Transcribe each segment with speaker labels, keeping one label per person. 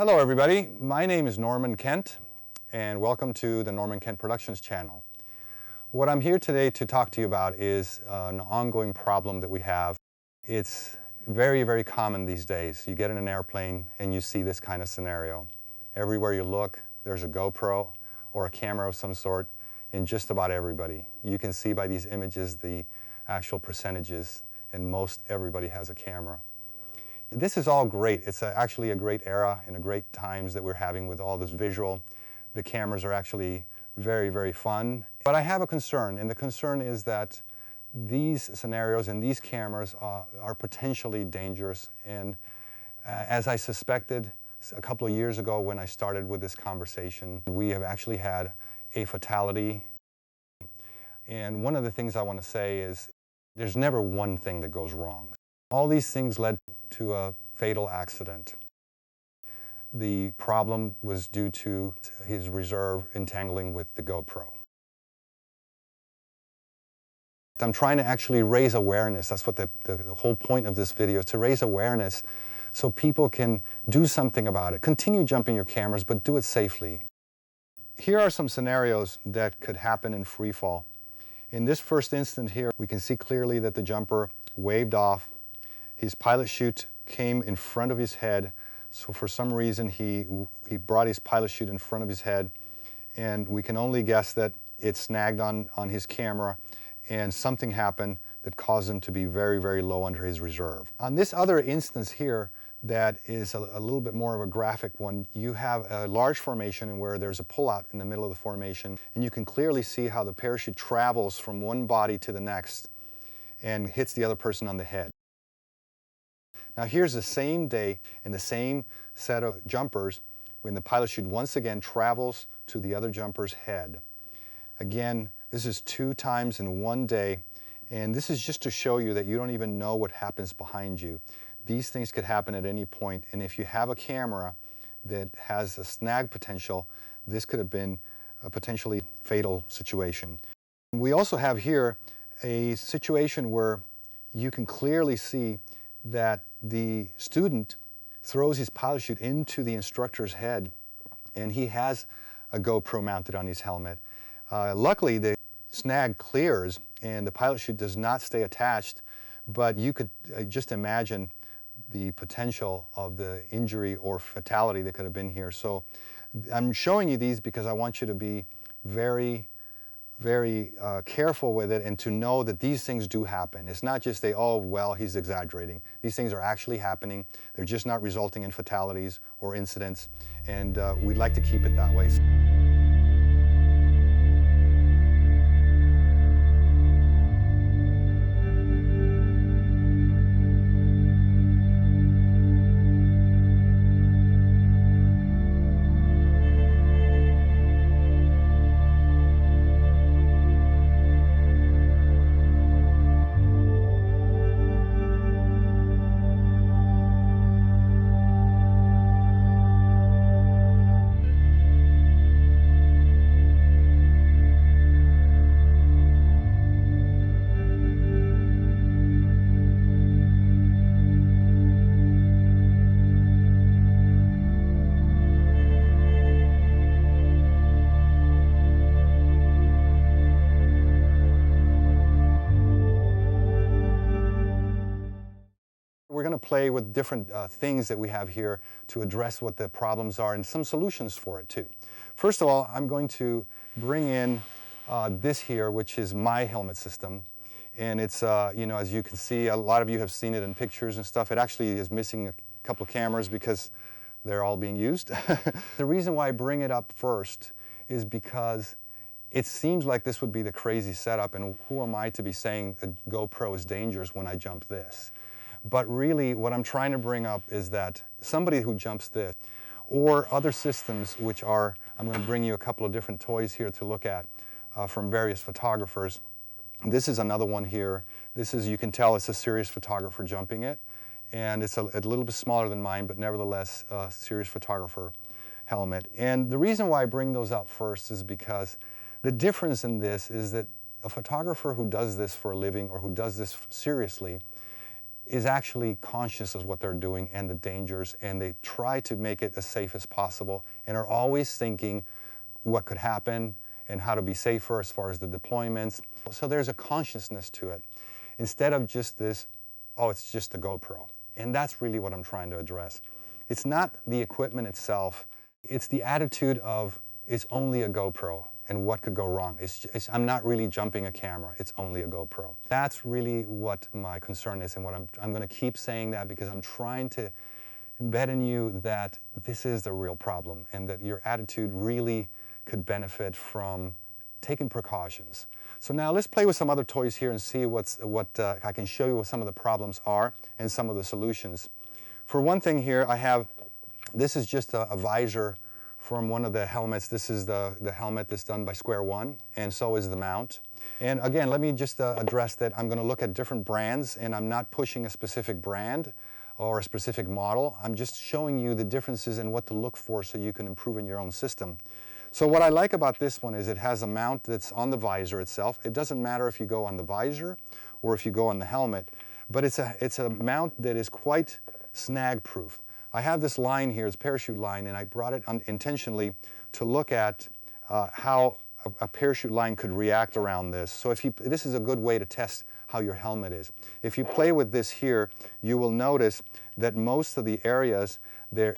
Speaker 1: Hello everybody, my name is Norman Kent and welcome to the Norman Kent Productions channel. What I'm here today to talk to you about is an ongoing problem that we have. It's very, very common these days. You get in an airplane and you see this kind of scenario. Everywhere you look, there's a GoPro or a camera of some sort in just about everybody. You can see by these images the actual percentages, and most everybody has a camera. This is all great. It's actually a great era and a great times that we're having with all this visual. The cameras are actually very, very fun. But I have a concern, and the concern is that these scenarios and these cameras are potentially dangerous. And as I suspected a couple of years ago when I started with this conversation, we have actually had a fatality. And one of the things I want to say is there's never one thing that goes wrong. All these things led to a fatal accident. The problem was due to his reserve entangling with the GoPro. I'm trying to actually raise awareness. That's what the whole point of this video is, to raise awareness so people can do something about it. Continue jumping your cameras, but do it safely. Here are some scenarios that could happen in free fall. In this first instant here, we can see clearly that the jumper waved off. His pilot chute came in front of his head, so for some reason he brought his pilot chute in front of his head, and we can only guess that it snagged on his camera and something happened that caused him to be very, very low under his reserve. On this other instance here, that is a little bit more of a graphic one, you have a large formation where there's a pullout in the middle of the formation, and you can clearly see how the parachute travels from one body to the next and hits the other person on the head. Now here's the same day and the same set of jumpers when the pilot chute once again travels to the other jumper's head. Again, this is 2 times in one day, and this is just to show you that you don't even know what happens behind you. These things could happen at any point, and if you have a camera that has a snag potential, this could have been a potentially fatal situation. We also have here a situation where you can clearly see that the student throws his pilot chute into the instructor's head, and he has a GoPro mounted on his helmet. Luckily, the snag clears and the pilot chute does not stay attached, but you could just imagine the potential of the injury or fatality that could have been here. So I'm showing you these because I want you to be very careful with it and to know that these things do happen. It's not just oh, well, he's exaggerating. These things are actually happening. They're just not resulting in fatalities or incidents, and we'd like to keep it that way. We're going to play with different things that we have here to address what the problems are and some solutions for it too. First of all, I'm going to bring in this here, which is my helmet system. And it's, you know, as you can see, a lot of you have seen it in pictures and stuff. It actually is missing a couple of cameras because they're all being used. The reason why I bring it up first is because it seems like this would be the crazy setup, and who am I to be saying a GoPro is dangerous when I jump this? But really, what I'm trying to bring up is that somebody who jumps this, or other systems which are, I'm going to bring you a couple of different toys here to look at from various photographers. This is another one here. This is, you can tell it's a serious photographer jumping it. And it's a little bit smaller than mine, but nevertheless, a serious photographer helmet. And the reason why I bring those out first is because the difference in this is that a photographer who does this for a living or who does this seriously is actually conscious of what they're doing and the dangers, and they try to make it as safe as possible and are always thinking what could happen and how to be safer as far as the deployments. So there's a consciousness to it instead of just this, oh, it's just a GoPro. And that's really what I'm trying to address. It's not the equipment itself, it's the attitude of it's only a GoPro and what could go wrong. I'm not really jumping a camera, it's only a GoPro. That's really what my concern is, and what I'm going to keep saying that, because I'm trying to embed in you that this is the real problem and that your attitude really could benefit from taking precautions. So now let's play with some other toys here and see I can show you what some of the problems are and some of the solutions. For one thing here, this is just a visor from one of the helmets. This is the helmet that's done by Square One, and so is the mount. And again, let me just address that I'm going to look at different brands, and I'm not pushing a specific brand or a specific model. I'm just showing you the differences in what to look for so you can improve in your own system. So what I like about this one is it has a mount that's on the visor itself. It doesn't matter if you go on the visor or if you go on the helmet, but it's a mount that is quite snag proof. I have this line here, it's parachute line, and I brought it intentionally to look at how a parachute line could react around this. So this is a good way to test how your helmet is. If you play with this here, you will notice that most of the areas they're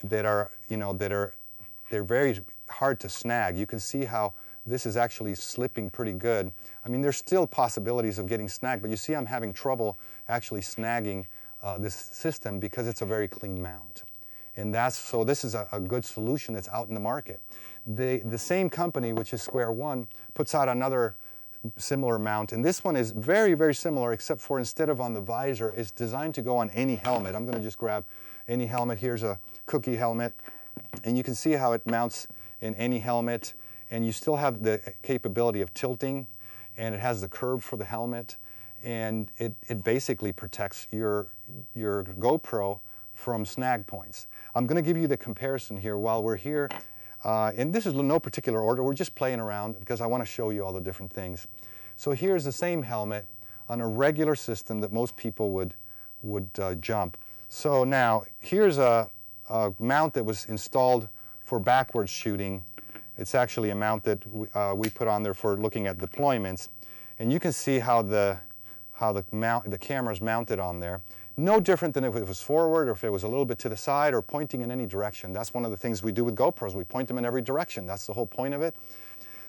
Speaker 1: very hard to snag. You can see how this is actually slipping pretty good. I mean, there's still possibilities of getting snagged, but you see I'm having trouble actually snagging this system because it's a very clean mount. And so this is a good solution that's out in the market. The same company, which is Square One, puts out another similar mount, and this one is very, very similar, except for instead of on the visor, it's designed to go on any helmet. I'm going to just grab any helmet. Here's a Cookie helmet, and you can see how it mounts in any helmet, and you still have the capability of tilting, and it has the curve for the helmet, and it basically protects your GoPro from snag points. I'm going to give you the comparison here while we're here, and this is no particular order. We're just playing around because I want to show you all the different things. So here's the same helmet on a regular system that most people would jump. So now here's a mount that was installed for backwards shooting. It's actually a mount that we put on there for looking at deployments, and you can see how the camera is mounted on there. No different than if it was forward or if it was a little bit to the side or pointing in any direction. That's one of the things we do with GoPros. We point them in every direction. That's the whole point of it.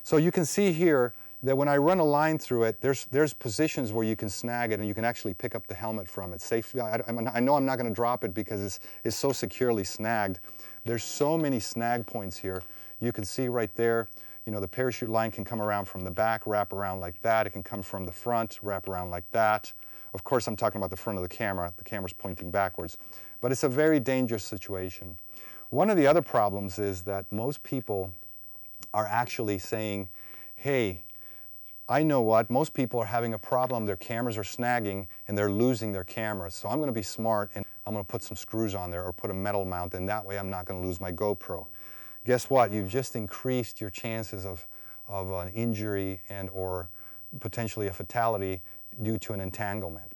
Speaker 1: So you can see here that when I run a line through it, there's positions where you can snag it and you can actually pick up the helmet from it safely. I know I'm not going to drop it because it's so securely snagged. There's so many snag points here. You can see right there, the parachute line can come around from the back, wrap around like that. It can come from the front, wrap around like that. Of course, I'm talking about the front of the camera. The camera's pointing backwards. But it's a very dangerous situation. One of the other problems is that most people are actually saying, hey, I know what, most people are having a problem. Their cameras are snagging and they're losing their cameras. So I'm going to be smart and I'm going to put some screws on there or put a metal mount, and that way I'm not going to lose my GoPro. Guess what? You've just increased your chances of an injury and or potentially a fatality due to an entanglement.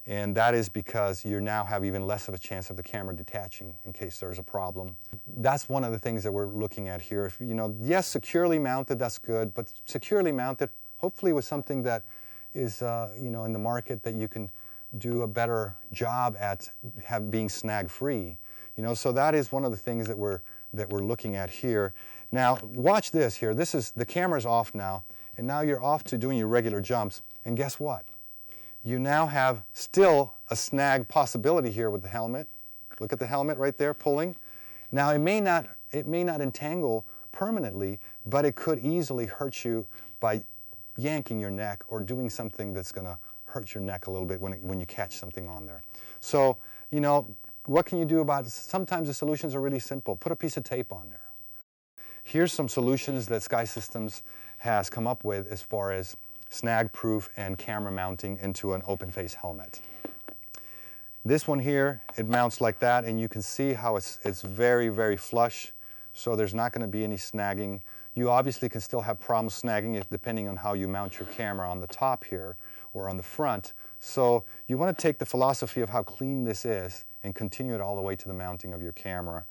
Speaker 1: And that is because you now have even less of a chance of the camera detaching in case there's a problem. That's one of the things that we're looking at here. Yes, securely mounted, that's good, but securely mounted, hopefully with something that is in the market that you can do a better job at being snag free. So that is one of the things that we're looking at here. Now watch this here. The camera's off now, and now you're off to doing your regular jumps, and guess what? You now have still a snag possibility here with the helmet. Look at the helmet right there pulling. Now it may not entangle permanently, but it could easily hurt you by yanking your neck or doing something that's going to hurt your neck a little bit when you catch something on there. So, what can you do about it? Sometimes the solutions are really simple. Put a piece of tape on there. Here's some solutions that Sky Systems has come up with as far as snag proof and camera mounting into an open face helmet. This one here, it mounts like that, and you can see how it's very, very flush, so there's not going to be any snagging. You obviously can still have problems snagging it depending on how you mount your camera on the top here. or on the front. So you want to take the philosophy of how clean this is and continue it all the way to the mounting of your camera.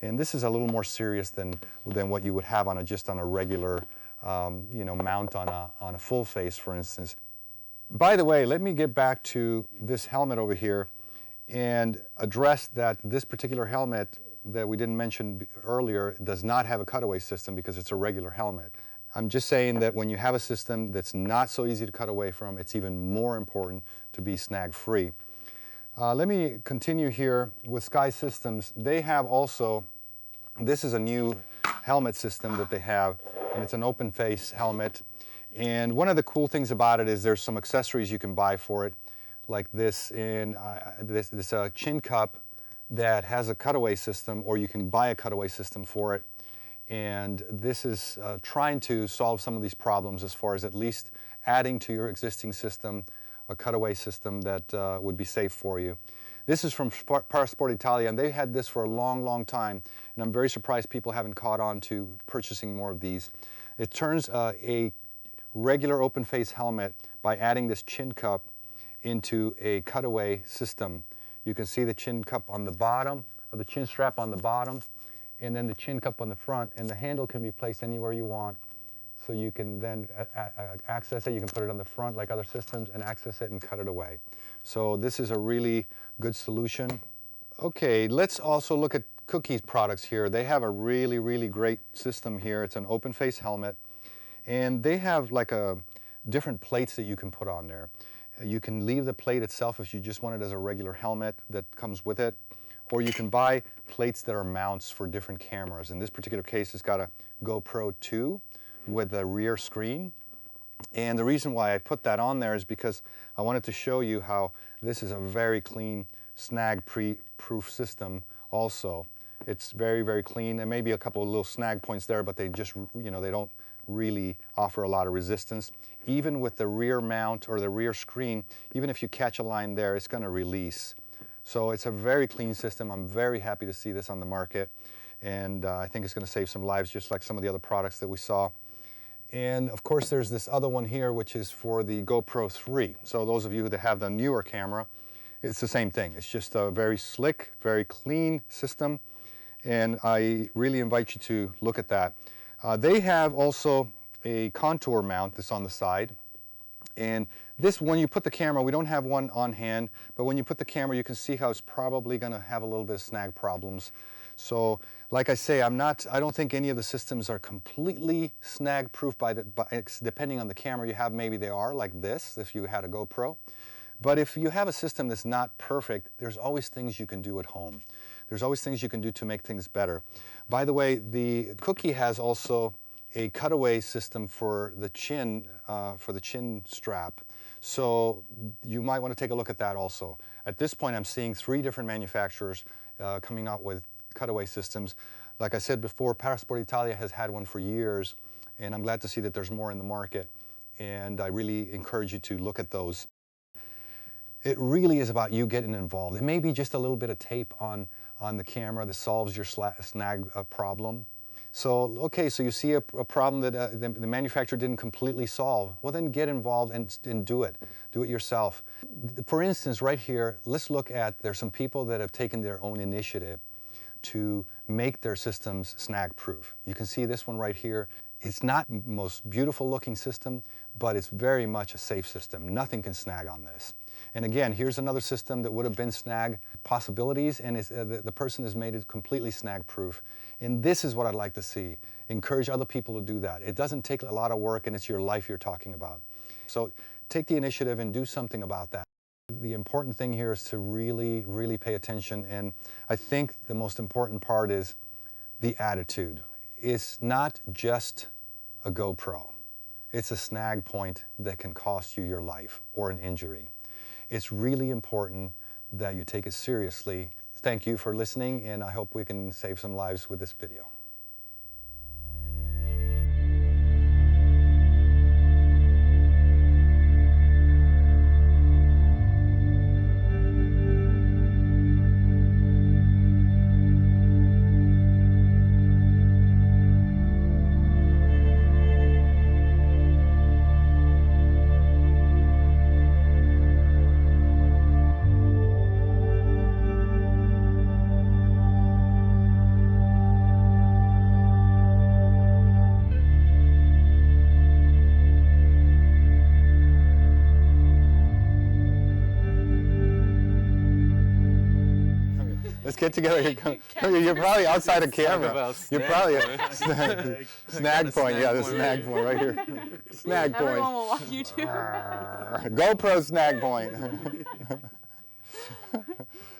Speaker 1: And this is a little more serious than what you would have on just on a regular mount on a full face, for instance. By the way, let me get back to this helmet over here and address that this particular helmet that we didn't mention earlier does not have a cutaway system because it's a regular helmet. I'm just saying that when you have a system that's not so easy to cut away from, it's even more important to be snag-free. Let me continue here with Sky Systems. They have also, this is a new helmet system that they have, and it's an open face helmet. And one of the cool things about it is there's some accessories you can buy for it, like this, and this chin cup that has a cutaway system, or you can buy a cutaway system for it. And this is trying to solve some of these problems as far as at least adding to your existing system a cutaway system that would be safe for you. This is from Parasport Italia, and they had this for a long, long time, and I'm very surprised people haven't caught on to purchasing more of these. It turns a regular open face helmet by adding this chin cup into a cutaway system. You can see the chin cup on the bottom, or the chin strap on the bottom, and then the chin cup on the front, and the handle can be placed anywhere you want. So you can then access it. You can put it on the front like other systems and access it and cut it away. So this is a really good solution. Okay, let's also look at Cookie's products here. They have a really, really great system here. It's an open face helmet, and they have like different plates that you can put on there. You can leave the plate itself if you just want it as a regular helmet that comes with it, or you can buy plates that are mounts for different cameras. In this particular case, it's got a GoPro 2 with a rear screen. And the reason why I put that on there is because I wanted to show you how this is a very clean snag-proof system also. It's very, very clean. There may be a couple of little snag points there, but they just, they don't really offer a lot of resistance. Even with the rear mount or the rear screen, even if you catch a line there, it's going to release. So it's a very clean system. I'm very happy to see this on the market, and I think it's going to save some lives just like some of the other products that we saw. And of course there's this other one here which is for the GoPro 3. So those of you that have the newer camera, it's the same thing. It's just a very slick, very clean system, and I really invite you to look at that. They have also a contour mount that's on the side, and this, when you put the camera, we don't have one on hand, but when you put the camera you can see how it's probably going to have a little bit of snag problems. So like I say, I don't think any of the systems are completely snag proof depending on the camera you have. Maybe they are, like this if you had a GoPro. But if you have a system that's not perfect, there's always things you can do at home. There's always things you can do to make things better. By the way, the Cookie has also a cutaway system for the chin strap. So you might want to take a look at that also. At this point, I'm seeing 3 different manufacturers coming out with cutaway systems. Like I said before, Parasport Italia has had one for years, and I'm glad to see that there's more in the market, and I really encourage you to look at those. It really is about you getting involved. It may be just a little bit of tape on the camera that solves your snag problem. So, okay, so you see a problem that the manufacturer didn't completely solve. Well, then get involved and do it. Do it yourself. For instance, right here, let's look at, there's some people that have taken their own initiative to make their systems snag-proof. You can see this one right here. It's not the most beautiful looking system, but it's very much a safe system. Nothing can snag on this. And again, here's another system that would have been snag possibilities, and the person has made it completely snag-proof. And this is what I'd like to see. Encourage other people to do that. It doesn't take a lot of work, and it's your life you're talking about. So take the initiative and do something about that. The important thing here is to really, really pay attention, and I think the most important part is the attitude. It's not just a GoPro. It's a snag point that can cost you your life or an injury. It's really important that you take it seriously. Thank you for listening, and I hope we can save some lives with this video. Let's get together. You're probably outside of camera. You're probably snag point. Yeah, the snag point right here. Snag point.
Speaker 2: Everyone will watch you too.
Speaker 1: GoPro snag point.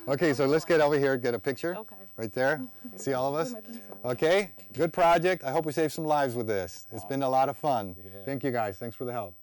Speaker 1: Okay, so let's get over here, get a picture.
Speaker 2: Okay.
Speaker 1: Right there. See all of us? Okay, good project. I hope we saved some lives with this. It's been a lot of fun. Yeah. Thank you guys. Thanks for the help.